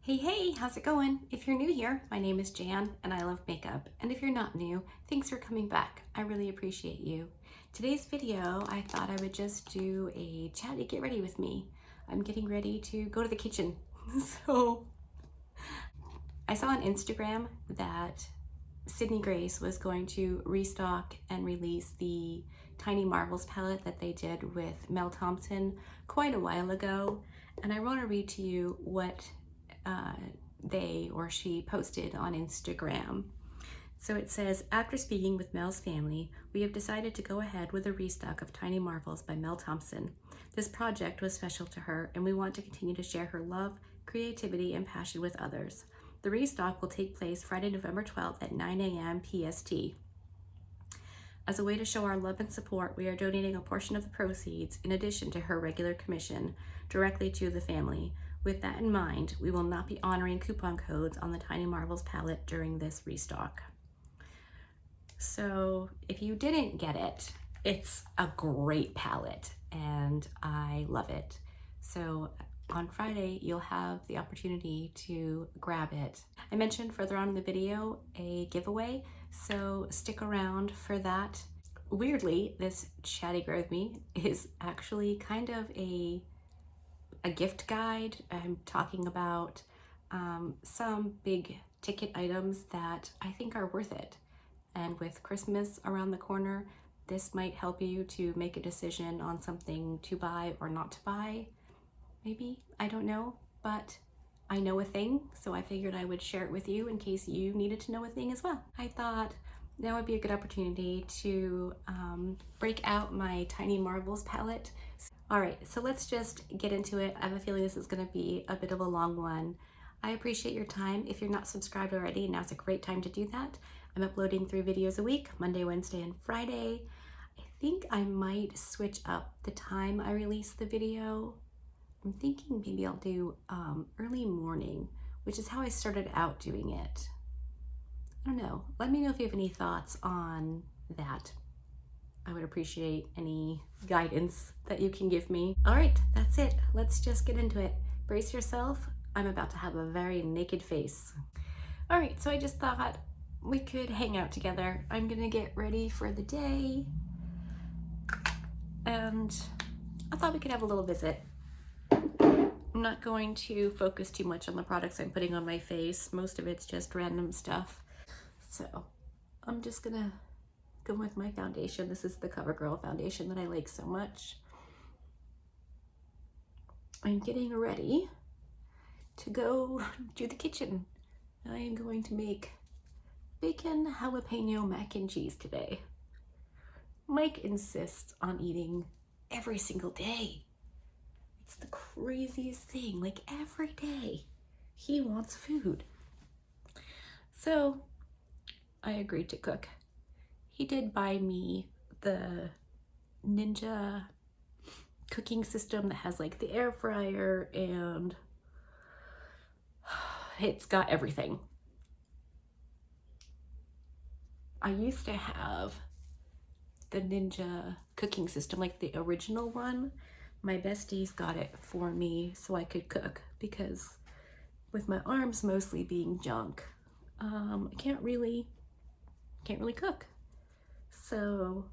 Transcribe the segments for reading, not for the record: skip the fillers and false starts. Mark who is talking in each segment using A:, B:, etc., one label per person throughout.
A: Hey, how's it going? If you're new here, my name is Jan and I love makeup. And if you're not new, thanks for coming back. I really appreciate you. Today's video, I thought I would just do a chatty get ready with me. I'm getting ready to go to the kitchen. So I saw on Instagram that Sydney Grace was going to restock and release the Tiny Marvels palette that they did with Mel Thompson quite a while ago. And I want to read to you what they or she posted on Instagram. So it says, after speaking with Mel's family, we have decided to go ahead with a restock of Tiny Marvels by Mel Thompson. This project was special to her and we want to continue to share her love, creativity, and passion with others. The restock will take place Friday, November 12th at 9 a.m. PST. As a way to show our love and support, we are donating a portion of the proceeds, in addition to her regular commission, directly to the family. With that in mind, we will not be honoring coupon codes on the Tiny Marvels palette during this restock. So if you didn't get it, it's a great palette and I love it. So on Friday, you'll have the opportunity to grab it. I mentioned further on in the video a giveaway, so stick around for that. Weirdly, this chatty grow with me is actually kind of a gift guide. I'm talking about some big ticket items that I think are worth it. And with Christmas around the corner, this might help you to make a decision on something to buy or not to buy. Maybe, I don't know, but I know a thing, so I figured I would share it with you in case you needed to know a thing as well. I thought that would be a good opportunity to break out my Tiny Marvels palette. All right, so let's just get into it. I have a feeling this is gonna be a bit of a long one. I appreciate your time. If you're not subscribed already, now's a great time to do that. I'm uploading 3 videos a week, Monday, Wednesday, and Friday. I think I might switch up the time I release the video. I'm thinking maybe I'll do early morning, which is how I started out doing it. I don't know. Let me know if you have any thoughts on that. I would appreciate any guidance that you can give me. All right, that's it. Let's just get into it. Brace yourself. I'm about to have a very naked face. All right, so I just thought we could hang out together. I'm gonna get ready for the day. And I thought we could have a little visit. I'm not going to focus too much on the products I'm putting on my face. Most of it's just random stuff. So I'm just gonna go with my foundation. This is the CoverGirl foundation that I like so much. I'm getting ready to go to the kitchen. I am going to make bacon jalapeno mac and cheese today. Mike insists on eating every single day. It's the craziest thing, like every day he wants food. So I agreed to cook. He did buy me the Ninja cooking system that has like the air fryer and it's got everything. I used to have the Ninja cooking system, like the original one. My besties got it for me so I could cook because with my arms mostly being junk, I can't really cook. So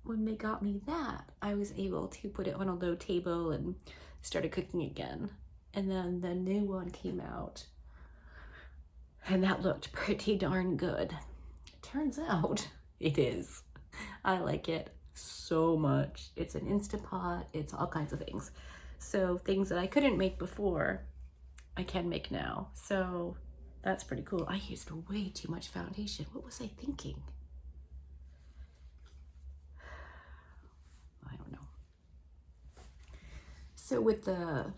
A: when they got me that, I was able to put it on a low table and started cooking again. And then the new one came out and that looked pretty darn good. Turns out it is. I like it so much. It's an Instant Pot, it's all kinds of things. So things that I couldn't make before, I can make now. So that's pretty cool. I used way too much foundation. What was I thinking? I don't know. So with the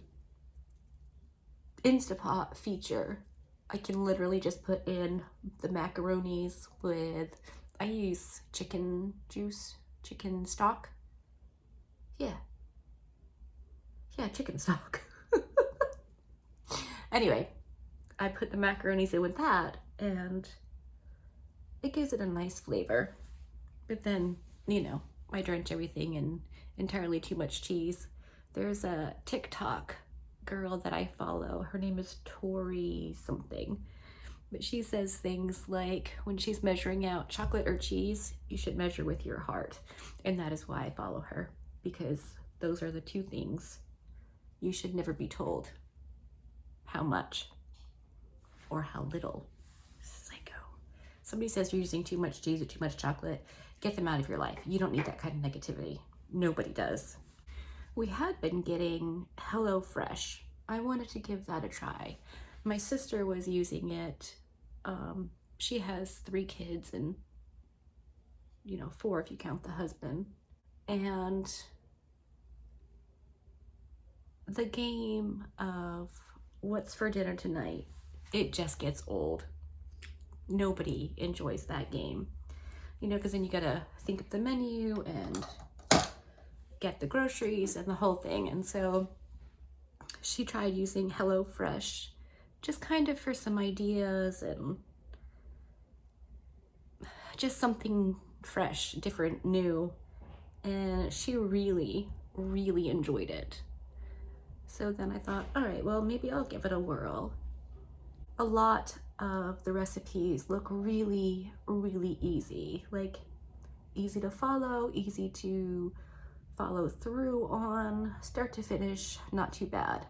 A: Instant Pot feature, I can literally just put in the macaronis with, I use chicken juice, chicken stock. Yeah, chicken stock. Anyway, I put the macaronis in with that and it gives it a nice flavor. But then, you know, I drench everything in entirely too much cheese. There's a TikTok girl that I follow. Her name is Tori something. But she says things like, when she's measuring out chocolate or cheese, you should measure with your heart. And that is why I follow her, because those are the two things you should never be told how much or how little. Psycho. Somebody says you're using too much cheese or too much chocolate, get them out of your life. You don't need that kind of negativity. Nobody does. We had been getting HelloFresh. I wanted to give that a try. My sister was using it. She has 3 kids and, 4 if you count the husband. And the game of what's for dinner tonight, it just gets old. Nobody enjoys that game. Because then you gotta think of the menu and get the groceries and the whole thing. And so she tried using HelloFresh just kind of for some ideas and just something fresh, different, new. And she really, really enjoyed it. So then I thought, all right, well, maybe I'll give it a whirl. A lot of the recipes look really, really easy. Like, easy to follow, easy to follow through on, start to finish, not too bad.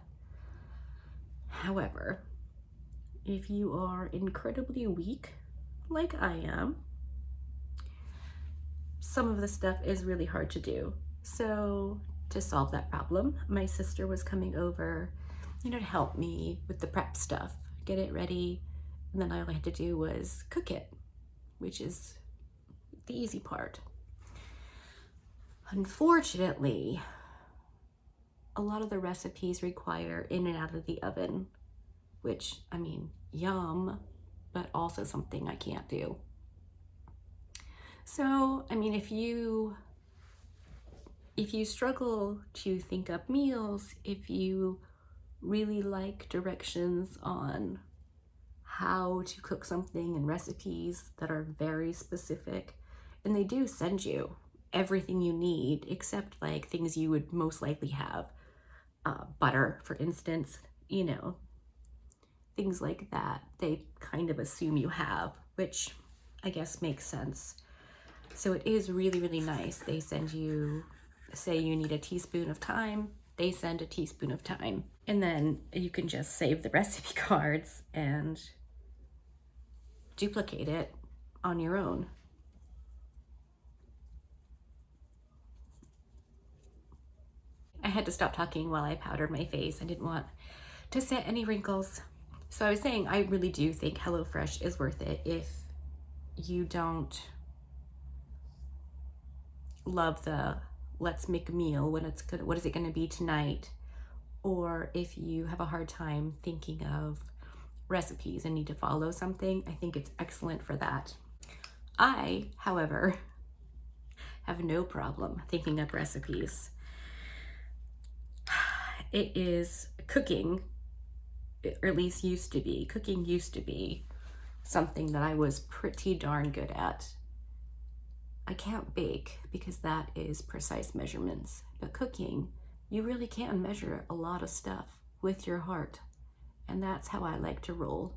A: However, if you are incredibly weak, like I am, some of the stuff is really hard to do. So to solve that problem, my sister was coming over, to help me with the prep stuff, get it ready, and then all I had to do was cook it, which is the easy part. Unfortunately, a lot of the recipes require in and out of the oven, which, yum, but also something I can't do. So, if you struggle to think up meals, if you really like directions on how to cook something and recipes that are very specific, and they do send you everything you need except like things you would most likely have, butter, for instance, things like that. They kind of assume you have, which I guess makes sense. So it is really, really nice. They send you, say you need a teaspoon of thyme, they send a teaspoon of thyme. And then you can just save the recipe cards and duplicate it on your own. I had to stop talking while I powdered my face. I didn't want to set any wrinkles. So I was saying, I really do think HelloFresh is worth it if you don't love the let's make a meal when it's good, what is it going to be tonight, or if you have a hard time thinking of recipes and need to follow something. I think it's excellent for that. I, however, have no problem thinking up recipes. It is cooking, or at least used to be. Cooking used to be something that I was pretty darn good at. I can't bake because that is precise measurements, but cooking, you really can measure a lot of stuff with your heart, and that's how I like to roll.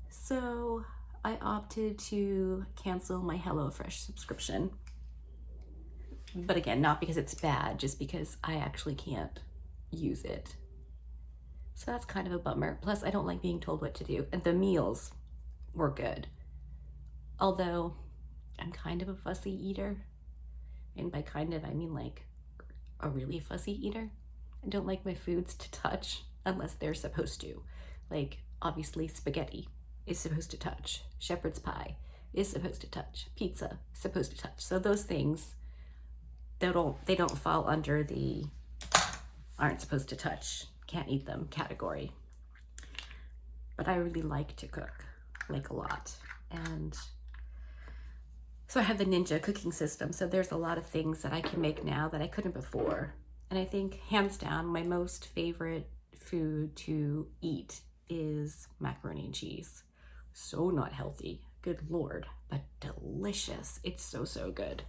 A: So I opted to cancel my HelloFresh subscription. But again, not because it's bad, just because I actually can't use it. So that's kind of a bummer. Plus, I don't like being told what to do. And the meals were good. Although, I'm kind of a fussy eater. And by kind of, I mean like a really fussy eater. I don't like my foods to touch unless they're supposed to. Like, obviously, spaghetti is supposed to touch. Shepherd's pie is supposed to touch. Pizza is supposed to touch. So those things, they don't fall under the aren't supposed to touch, can't eat them category. But I really like to cook, like a lot. And so I have the Ninja cooking system. So there's a lot of things that I can make now that I couldn't before. And I think hands down, my most favorite food to eat is macaroni and cheese. So not healthy, good Lord, but delicious. It's so, so good.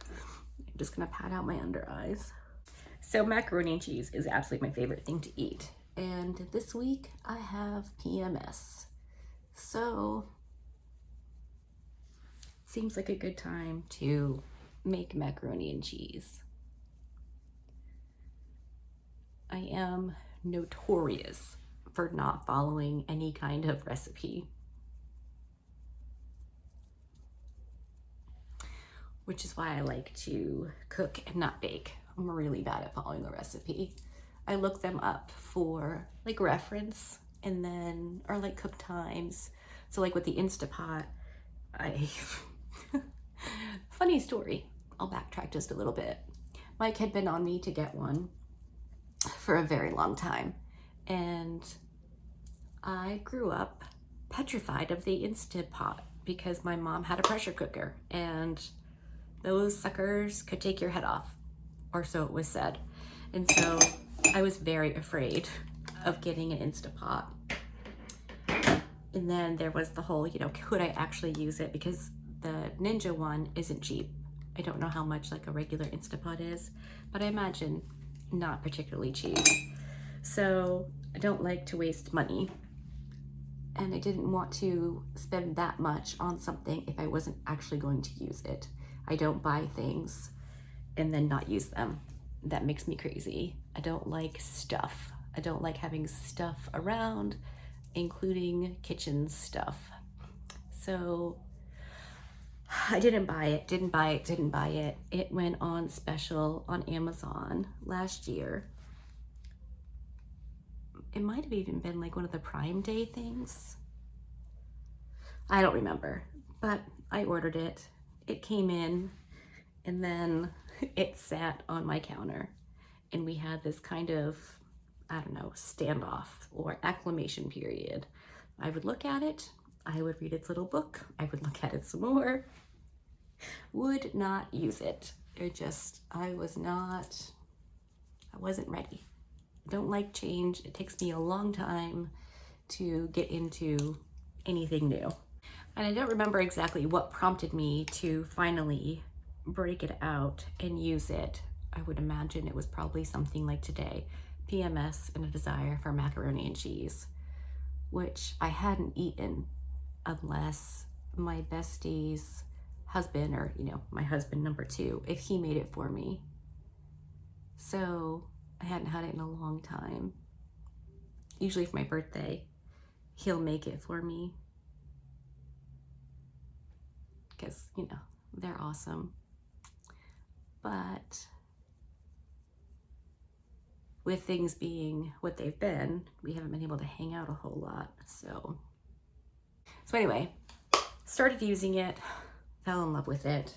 A: I'm just gonna pat out my under eyes. So macaroni and cheese is absolutely my favorite thing to eat. And this week I have PMS. So seems like a good time to make macaroni and cheese. I am notorious for not following any kind of recipe, which is why I like to cook and not bake. I'm really bad at following a recipe. I look them up for like reference and then, or like cook times. So like with the Instapot, funny story, I'll backtrack just a little bit. Mike had been on me to get one for a very long time, and I grew up petrified of the Instant Pot because my mom had a pressure cooker and those suckers could take your head off, or so it was said. And so I was very afraid of getting an Instant Pot. And then there was the whole, could I actually use it? Because the Ninja one isn't cheap. I don't know how much like a regular Instant Pot is, but I imagine not particularly cheap. So I don't like to waste money. And I didn't want to spend that much on something if I wasn't actually going to use it. I don't buy things and then not use them. That makes me crazy. I don't like stuff. I don't like having stuff around, including kitchen stuff. So I didn't buy it. It went on special on Amazon last year. It might have even been like one of the Prime Day things. I don't remember, but I ordered it. It came in and then it sat on my counter and we had this kind of, I don't know, standoff or acclimation period. I would look at it, I would read its little book, I would look at it some more, would not use it. I wasn't ready. I don't like change. It takes me a long time to get into anything new. And I don't remember exactly what prompted me to finally break it out and use it. I would imagine it was probably something like today, PMS and a desire for macaroni and cheese, which I hadn't eaten unless my bestie's husband, or my husband number two, if he made it for me. So I hadn't had it in a long time. Usually for my birthday, he'll make it for me because, they're awesome. But with things being what they've been, we haven't been able to hang out a whole lot. So anyway, started using it, fell in love with it.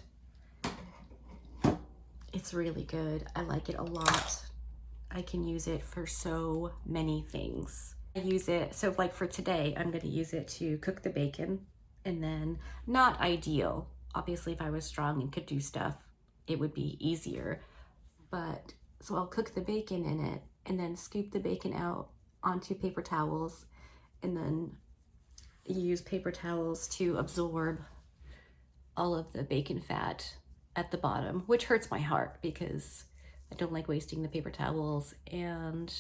A: It's really good. I like it a lot. I can use it for so many things. I use it, so like for today, I'm gonna use it to cook the bacon, and then not ideal. Obviously, if I was strong and could do stuff, it would be easier. But so I'll cook the bacon in it and then scoop the bacon out onto paper towels, and then use paper towels to absorb all of the bacon fat at the bottom, which hurts my heart because I don't like wasting the paper towels and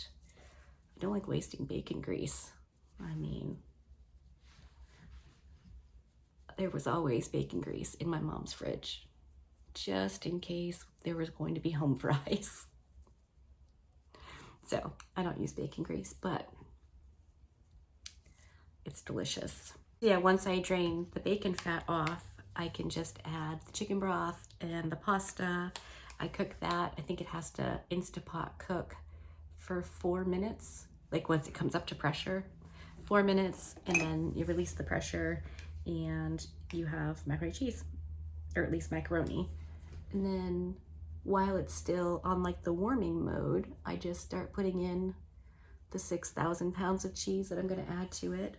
A: I don't like wasting bacon grease. I mean, there was always bacon grease in my mom's fridge, just in case there was going to be home fries. So I don't use bacon grease, but it's delicious. Yeah, once I drain the bacon fat off, I can just add the chicken broth and the pasta. I cook that. I think it has to Instapot cook for 4 minutes, like once it comes up to pressure, 4 minutes, and then you release the pressure and you have macaroni and cheese, or at least macaroni. And then while it's still on like the warming mode, I just start putting in the 6,000 pounds of cheese that I'm gonna add to it.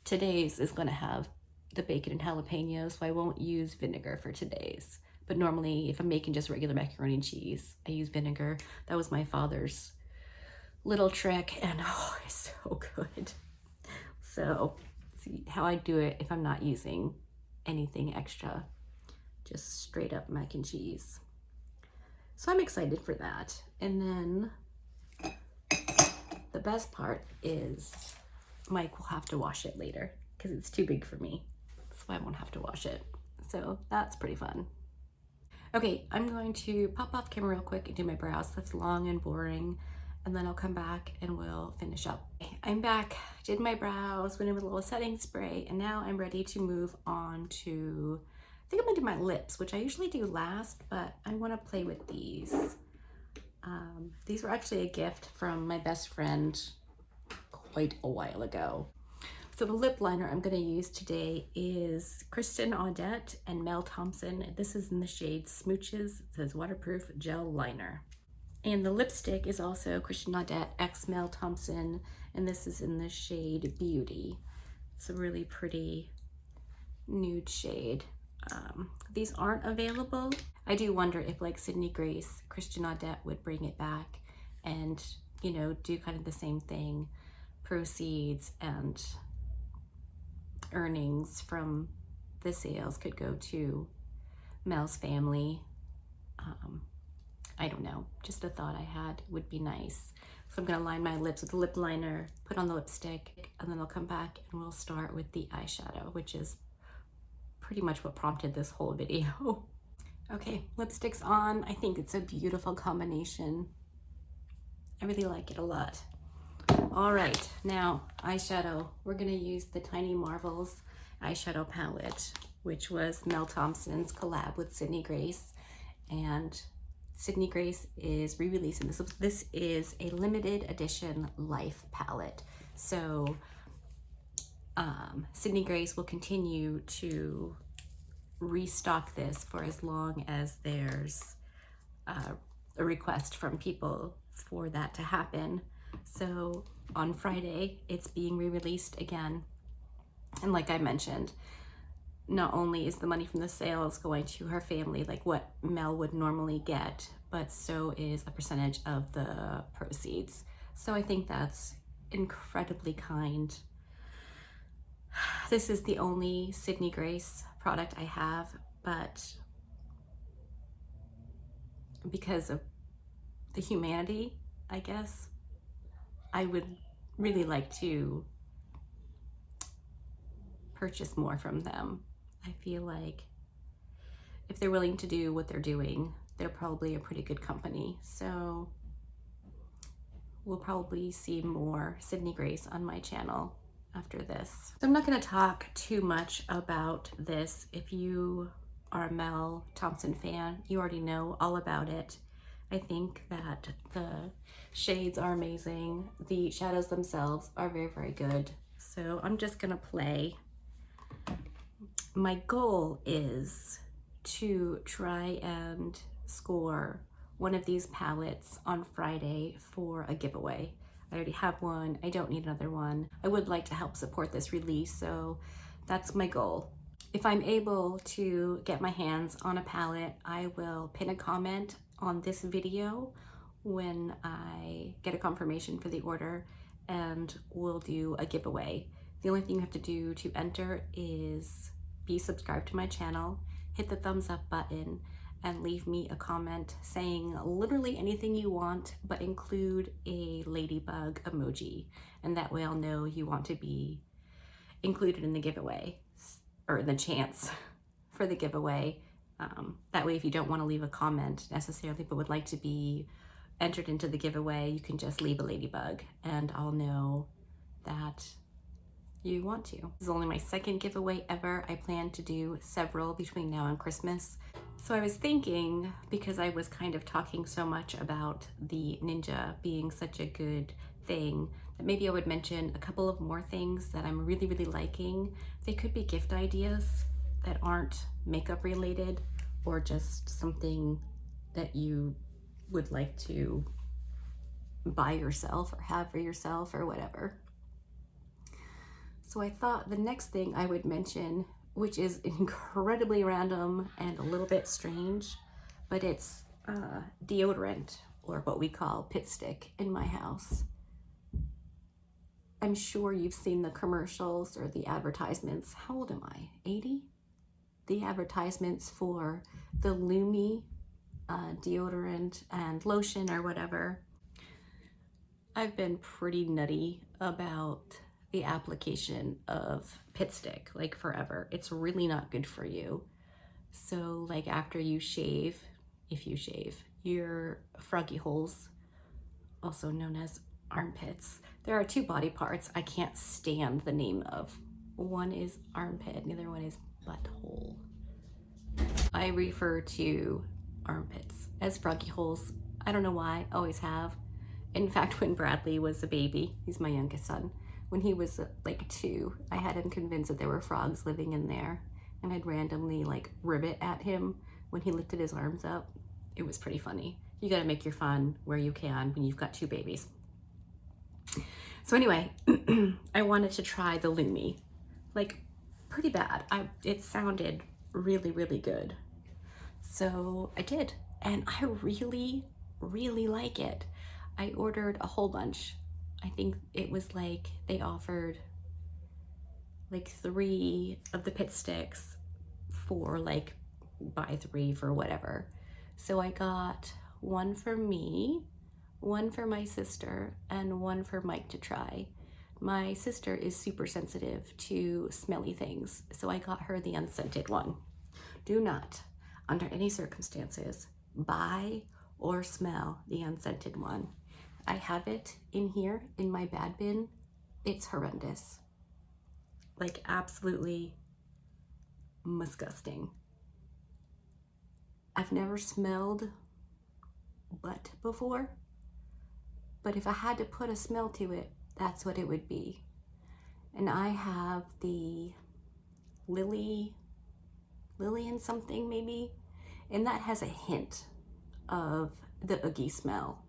A: Today's is gonna have the bacon and jalapenos, so I won't use vinegar for today's. But normally, if I'm making just regular macaroni and cheese, I use vinegar. That was my father's little trick, and oh, it's so good. So, see how I do it if I'm not using anything extra, just straight up mac and cheese. So I'm excited for that. And then the best part is Mike will have to wash it later because it's too big for me. So I won't have to wash it. So that's pretty fun. Okay, I'm going to pop off camera real quick and do my brows. That's long and boring. And then I'll come back and we'll finish up. I'm back, did my brows, went in with a little setting spray, and now I'm ready to move on to, I think I'm gonna do my lips, which I usually do last, but I wanna play with these. These were actually a gift from my best friend quite a while ago. So the lip liner I'm going to use today is Kristen Audette and Mel Thompson. This is in the shade Smooches. It says waterproof gel liner. And the lipstick is also Kristen Audette x Mel Thompson, and this is in the shade Beauty. It's a really pretty nude shade. These aren't available. I do wonder if, like Sydney Grace, Kristen Audette would bring it back and, you know, do kind of the same thing. Proceeds and earnings from the sales could go to Mel's family. I don't know, just a thought I had, would be nice. So I'm gonna line my lips with the lip liner, put on the lipstick, and then I'll come back and we'll start with the eyeshadow, which is pretty much what prompted this whole video. Okay, lipstick's on. I think it's a beautiful combination. I really like it a lot. All right, now eyeshadow. We're gonna use the Tiny Marvels eyeshadow palette, which was Mel Thompson's collab with Sydney Grace. And Sydney Grace is re-releasing this. This is a limited edition Life palette. So Sydney Grace will continue to restock this for as long as there's a request from people for that to happen. So on Friday, it's being re-released again. And like I mentioned, not only is the money from the sales going to her family, like what Mel would normally get, but so is a percentage of the proceeds. So I think that's incredibly kind. This is the only Sydney Grace product I have, but because of the humanity, I guess, I would really like to purchase more from them. I feel like if they're willing to do what they're doing, they're probably a pretty good company. So we'll probably see more Sydney Grace on my channel after this. So I'm not going to talk too much about this. If you are a Mel Thompson fan, you already know all about it. I think that the shades are amazing. The shadows themselves are very, very good. So I'm just gonna play. My goal is to try and score one of these palettes on Friday for a giveaway. I already have one. I don't need another one. I would like to help support this release, so that's my goal. If I'm able to get my hands on a palette, I will pin a comment on this video when I get a confirmation for the order, and we'll do a giveaway. The only thing you have to do to enter is be subscribed to my channel, hit the thumbs up button, and leave me a comment saying literally anything you want, but include a ladybug emoji. And that way I'll know you want to be included in the giveaway, or in the chance for the giveaway. That way, if you don't want to leave a comment necessarily, but would like to be entered into the giveaway, you can just leave a ladybug and I'll know that you want to. This is only my second giveaway ever. I plan to do several between now and Christmas. So I was thinking, because I was kind of talking so much about the Ninja being such a good thing, that maybe I would mention a couple of more things that I'm really, really liking. They could be gift ideas that aren't makeup related, or just something that you would like to buy yourself or have for yourself or whatever. So I thought the next thing I would mention, which is incredibly random and a little bit strange, but it's deodorant, or what we call pit stick, in my house. I'm sure you've seen the commercials or the advertisements. How old am I? 80? The advertisements for the Lumi deodorant and lotion or whatever. I've been pretty nutty about the application of pit stick, like forever. It's really not good for you. So like after you shave, if you shave, your froggy holes, also known as armpits. There are two body parts I can't stand the name of. One is armpit, the other one is butthole. I refer to armpits as froggy holes. I don't know why, always have. In fact, when Bradley was a baby, he's my youngest son, when he was like 2, I had him convinced that there were frogs living in there, and I'd randomly like ribbit at him when he lifted his arms up. It was pretty funny. You gotta make your fun where you can when you've got 2 babies. So anyway, I wanted to try the Lumi. Like, pretty bad. It sounded really, really good. So I did, and I really, really like it. I ordered a whole bunch. I think it was like they offered like 3 of the pit sticks for like buy 3 for whatever. So I got 1 for me, 1 for my sister, and 1 for Mike to try. My sister is super sensitive to smelly things, so I got her the unscented one. Do not, under any circumstances, buy or smell the unscented one. I have it in here in my bad bin. It's horrendous. Like absolutely disgusting. I've never smelled butt before, but if I had to put a smell to it, that's what it would be. And I have the Lily and something maybe, and that has a hint of the oogie smell,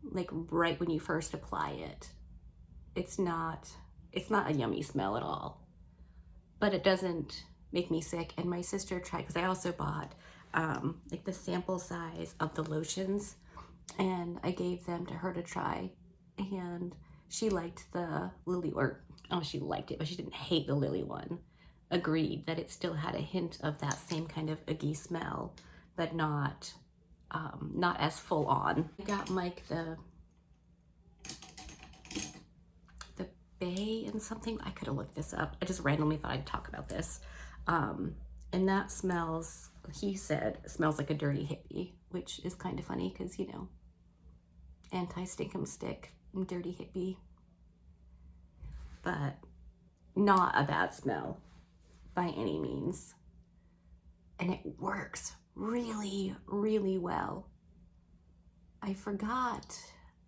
A: like right when you first apply it. It's not a yummy smell at all, but it doesn't make me sick. And my sister tried, because I also bought like the sample size of the lotions, and I gave them to her to try, and she liked the Lily, or oh, she liked it, but she didn't hate the Lily one. Agreed that it still had a hint of that same kind of oogie smell, but not as full on. I got Mike the Bay and something. I could have looked this up. I just randomly thought I'd talk about this. And that smells, he said, smells like a dirty hippie, which is kind of funny because, you know, anti-stinkum stick, dirty hippie. But not a bad smell by any means. And it works really, really well. I forgot.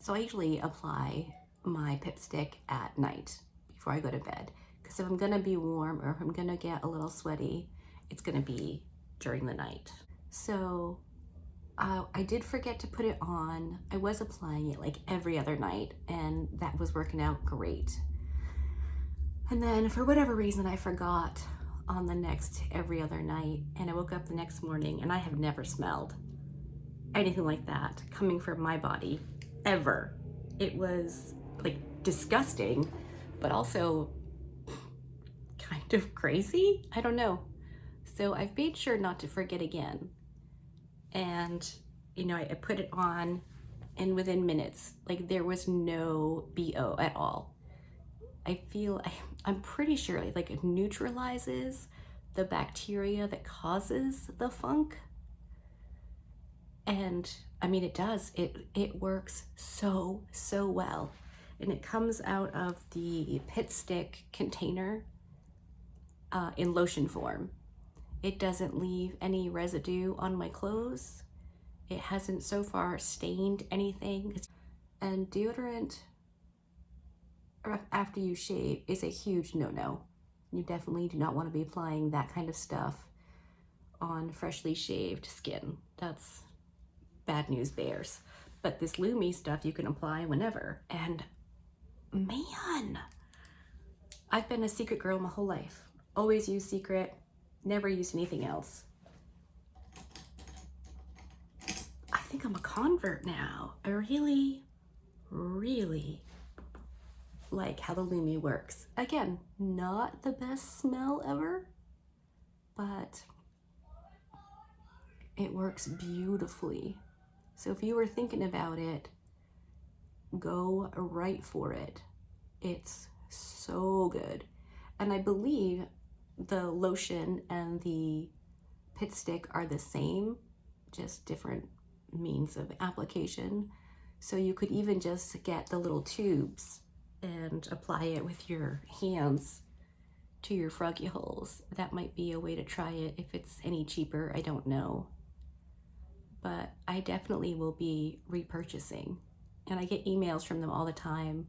A: So I usually apply my pip stick at night before I go to bed, because if I'm gonna be warm or if I'm gonna get a little sweaty, it's gonna be during the night. So I did forget to put it on. I was applying it like every other night, and that was working out great. And then for whatever reason, I forgot on the next every other night, and I woke up the next morning and I have never smelled anything like that coming from my body ever. It was like disgusting, but also kind of crazy. I don't know. So I've made sure not to forget again. And, you know, I put it on, and within minutes, like there was no BO at all. I'm pretty sure like it neutralizes the bacteria that causes the funk. And I mean, it does. It works so well. And it comes out of the pit stick container in lotion form. It doesn't leave any residue on my clothes. It hasn't so far stained anything. And deodorant after you shave is a huge no-no. You definitely do not want to be applying that kind of stuff on freshly shaved skin. That's bad news bears. But this Lumi stuff you can apply whenever. And man, I've been a Secret girl my whole life. Always used Secret, never used anything else. I think I'm a convert now. I really, really like how the Lumi works. Again, not the best smell ever, but it works beautifully. So if you were thinking about it, go right for it. It's so good. And I believe the lotion and the pit stick are the same, just different means of application. So you could even just get the little tubes and apply it with your hands to your froggy holes. That might be a way to try it if it's any cheaper, I don't know. But I definitely will be repurchasing. And I get emails from them all the time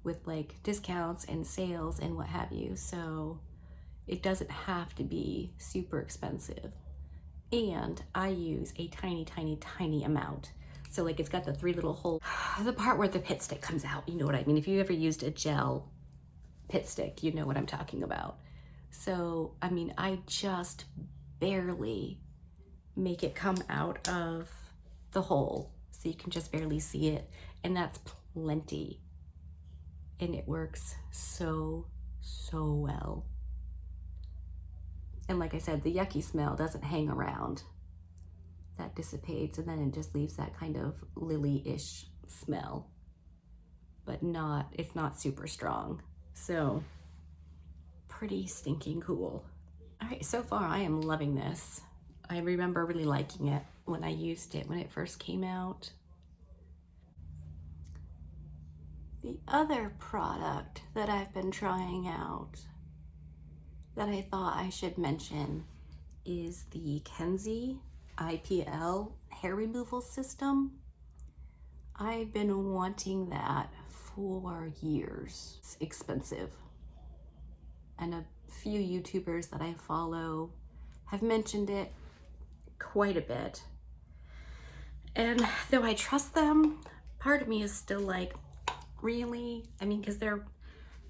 A: with like discounts and sales and what have you. So it doesn't have to be super expensive. And I use a tiny, tiny, tiny amount. So like it's got the 3 little holes. The part where the pit stick comes out, you know what I mean? If you ever used a gel pit stick, you know what I'm talking about. So, I mean, I just barely make it come out of the hole. So you can just barely see it. And that's plenty. And it works so, so well. And like I said, the yucky smell doesn't hang around. That dissipates and then it just leaves that kind of lily-ish smell. But it's not super strong. So, pretty stinking cool. All right, so far I am loving this. I remember really liking it when I used it when it first came out. The other product that I've been trying out that I thought I should mention is the Kenzie IPL hair removal system. I've been wanting that for years. It's expensive. And a few YouTubers that I follow have mentioned it quite a bit. And though I trust them, part of me is still like, really? I mean, because they're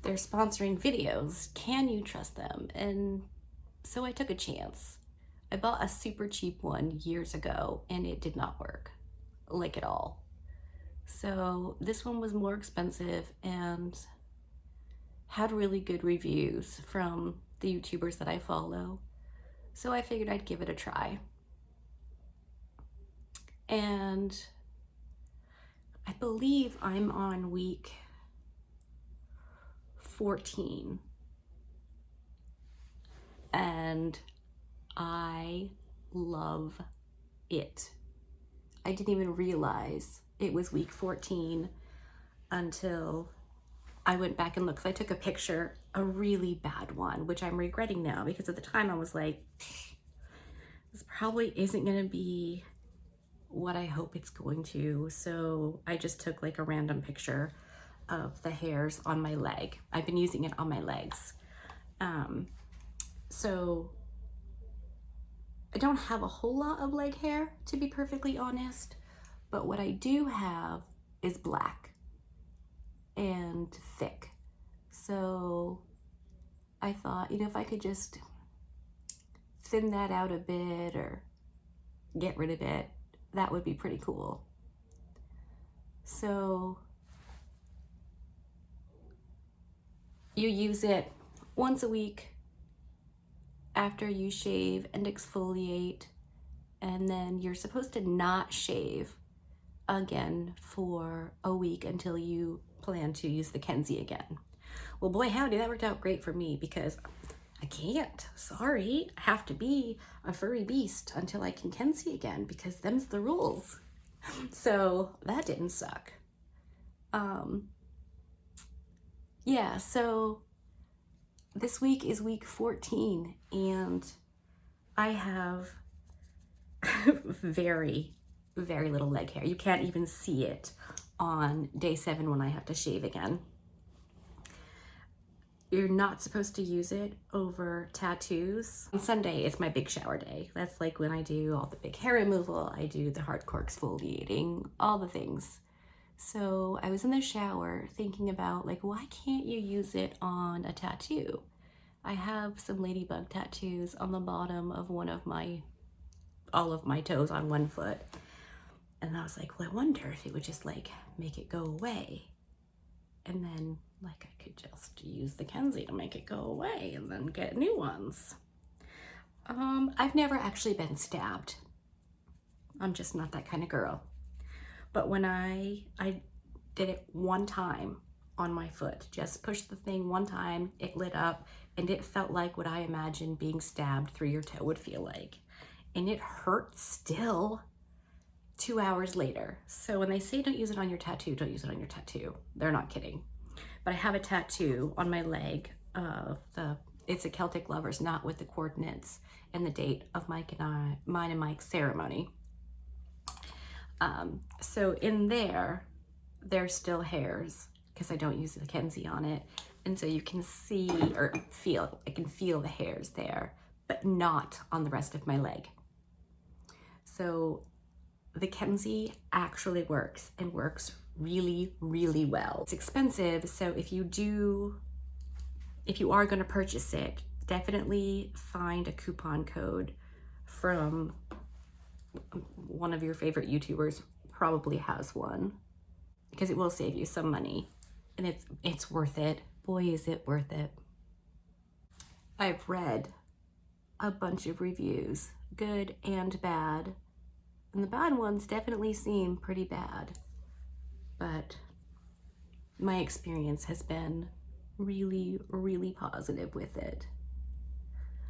A: sponsoring videos. Can you trust them? And so I took a chance. I bought a super cheap one years ago and it did not work, like at all. So this one was more expensive and had really good reviews from the YouTubers that I follow. So I figured I'd give it a try. And I believe I'm on week 14. And I love it. I didn't even realize it was week 14 until I went back and looked. I took a picture, a really bad one, which I'm regretting now because at the time I was like, this probably isn't gonna be what I hope it's going to. So I just took like a random picture of the hairs on my leg. I've been using it on my legs. So I don't have a whole lot of leg hair, to be perfectly honest, but what I do have is black and thick. So I thought, you know, if I could just thin that out a bit or get rid of it, that would be pretty cool. So you use it once a week after you shave and exfoliate, and then you're supposed to not shave again for a week until you plan to use the Kenzie again. Well, boy howdy, that worked out great for me because I can't, sorry, I have to be a furry beast until I can Kenzie again because them's the rules. So that didn't suck. Yeah, so this week is week 14 and I have very, very little leg hair. You can't even see it on day 7 when I have to shave again. You're not supposed to use it over tattoos. On Sunday is my big shower day. That's like when I do all the big hair removal, I do the hardcore exfoliating, all the things. So I was in the shower thinking about like, why can't you use it on a tattoo? I have some ladybug tattoos on the bottom of all of my toes on one foot. And I was like, well, I wonder if it would just like make it go away. And then like I could just use the Kenzie to make it go away and then get new ones. I've never actually been stabbed. I'm just not that kind of girl. But when I did it one time on my foot. Just pushed the thing one time, it lit up, and it felt like what I imagined being stabbed through your toe would feel like. And it hurt still 2 hours later. So when they say don't use it on your tattoo, don't use it on your tattoo. They're not kidding. But I have a tattoo on my leg of it's a Celtic lover's knot with the coordinates and the date of mine and Mike's ceremony. So in there, there's still hairs because I don't use the Kenzie on it. And so you can see or feel, I can feel the hairs there, but not on the rest of my leg. So the Kenzie actually works and works really, really well. It's expensive, so if you are gonna purchase it, definitely find a coupon code from one of your favorite YouTubers, probably has one, because it will save you some money, and it's worth it. Boy, is it worth it. I've read a bunch of reviews, good and bad, and the bad ones definitely seem pretty bad, but my experience has been really, really positive with it.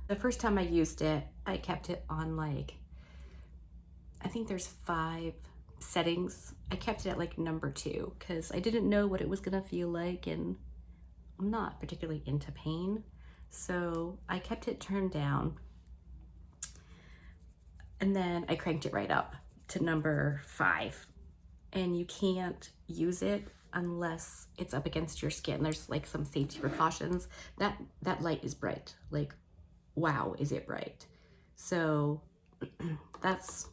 A: The first time I used it, I kept it on like, I think there's 5 settings. I kept it at like number 2 because I didn't know what it was gonna feel like, and I'm not particularly into pain. So I kept it turned down, and then I cranked it right up to number 5. And you can't use it unless it's up against your skin. There's like some safety precautions. That light is bright. Like, wow, is it bright? So that's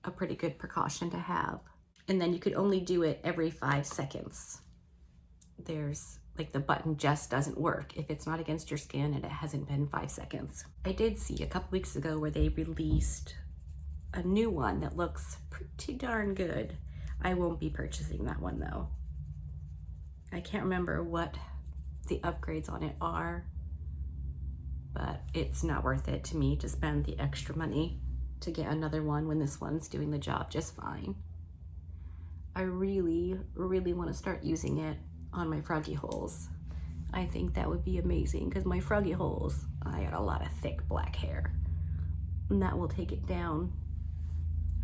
A: a pretty good precaution to have. And then you could only do it every 5 seconds. There's like the button just doesn't work if it's not against your skin and it hasn't been 5 seconds. I did see a couple weeks ago where they released a new one that looks pretty darn good. I won't be purchasing that one though. I can't remember what the upgrades on it are, but it's not worth it to me to spend the extra money to get another one when this one's doing the job just fine. I really, really want to start using it on my froggy holes. I think that would be amazing because my froggy holes, I got a lot of thick black hair, and that will take it down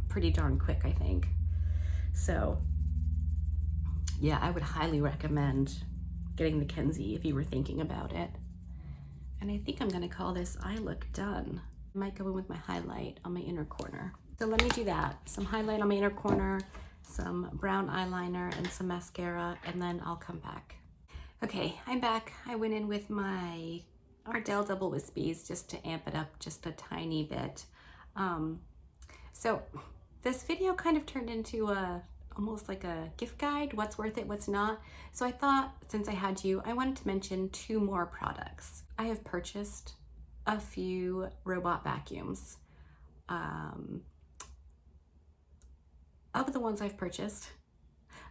A: pretty darn quick, I think. So yeah, I would highly recommend getting the Kenzie if you were thinking about it. And I think I'm gonna call this eye look done. I might go in with my highlight on my inner corner. So let me do that. Some highlight on my inner corner, some brown eyeliner, and some mascara, and then I'll come back. Okay, I'm back. I went in with my Ardell Double Wispies just to amp it up just a tiny bit. So this video kind of turned into almost like a gift guide, what's worth it, what's not. So I thought, since I had you, I wanted to mention 2 more products. I have purchased a few robot vacuums. Of the ones I've purchased,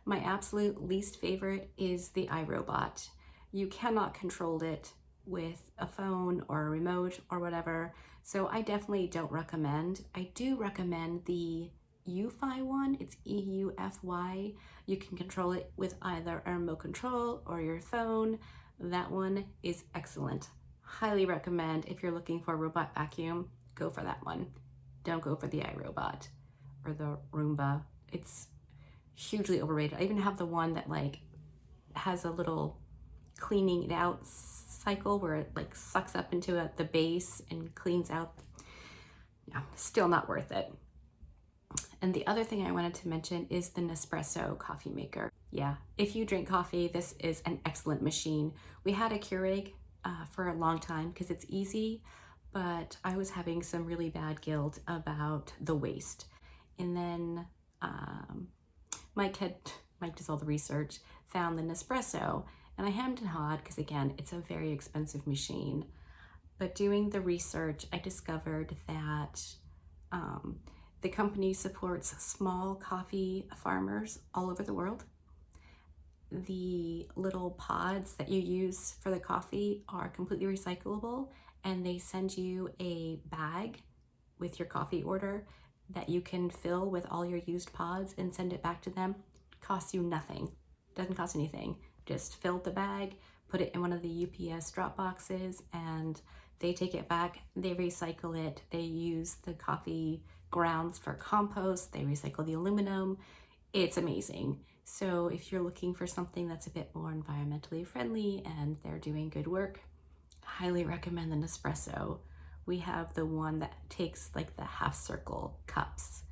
A: my absolute least favorite is the iRobot. You cannot control it with a phone or a remote or whatever, so I definitely don't recommend. I do recommend the Eufy one. It's EUFY. You can control it with either a remote control or your phone. That one is excellent. Highly recommend. If you're looking for a robot vacuum, go for that one. Don't go for the iRobot or the Roomba. It's hugely overrated. I even have the one that like has a little cleaning it out cycle where it like sucks up into the base and cleans out. Yeah, still not worth it. And the other thing I wanted to mention is the Nespresso coffee maker. Yeah, if you drink coffee, this is an excellent machine. We had a Keurig for a long time because it's easy, but I was having some really bad guilt about the waste. And then Mike does all the research, found the Nespresso, and I hemmed and hawed because again, it's a very expensive machine. But doing the research, I discovered that the company supports small coffee farmers all over the world. The little pods that you use for the coffee are completely recyclable, and they send you a bag with your coffee order that you can fill with all your used pods and send it back to them. It costs you nothing. Doesn't cost anything. Just fill the bag, put it in one of the UPS drop boxes, and they take it back, they recycle it, they use the coffee grounds for compost, they recycle the aluminum. It's amazing. So if you're looking for something that's a bit more environmentally friendly and they're doing good work, highly recommend the Nespresso. We have the one that takes like the half circle cups.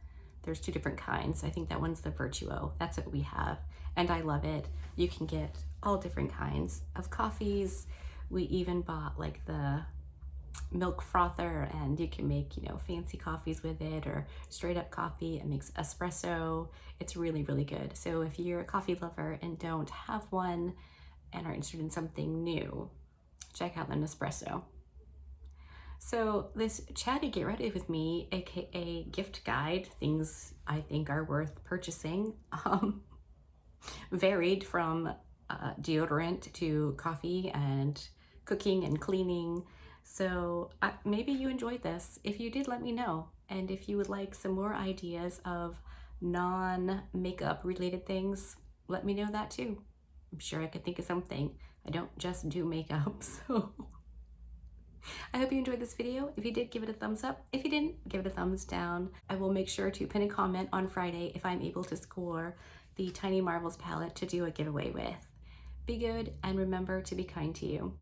A: There's two different kinds. I think that one's the Virtuo. That's what we have. And I love it. You can get all different kinds of coffees. We even bought like the milk frother, and you can make, you know, fancy coffees with it or straight up coffee. It makes espresso. It's really, really good. So if you're a coffee lover and don't have one and are interested in something new, check out the Nespresso. So this chatty get ready with me, aka gift guide, things I think are worth purchasing, varied from deodorant to coffee and cooking and cleaning. So maybe you enjoyed this. If you did, let me know. And if you would like some more ideas of non-makeup related things, let me know that too. I'm sure I could think of something. I don't just do makeup, so I hope you enjoyed this video. If you did, give it a thumbs up. If you didn't, give it a thumbs down. I will make sure to pin a comment on Friday if I'm able to score the Tiny Marvels palette to do a giveaway with. Be good and remember to be kind to you.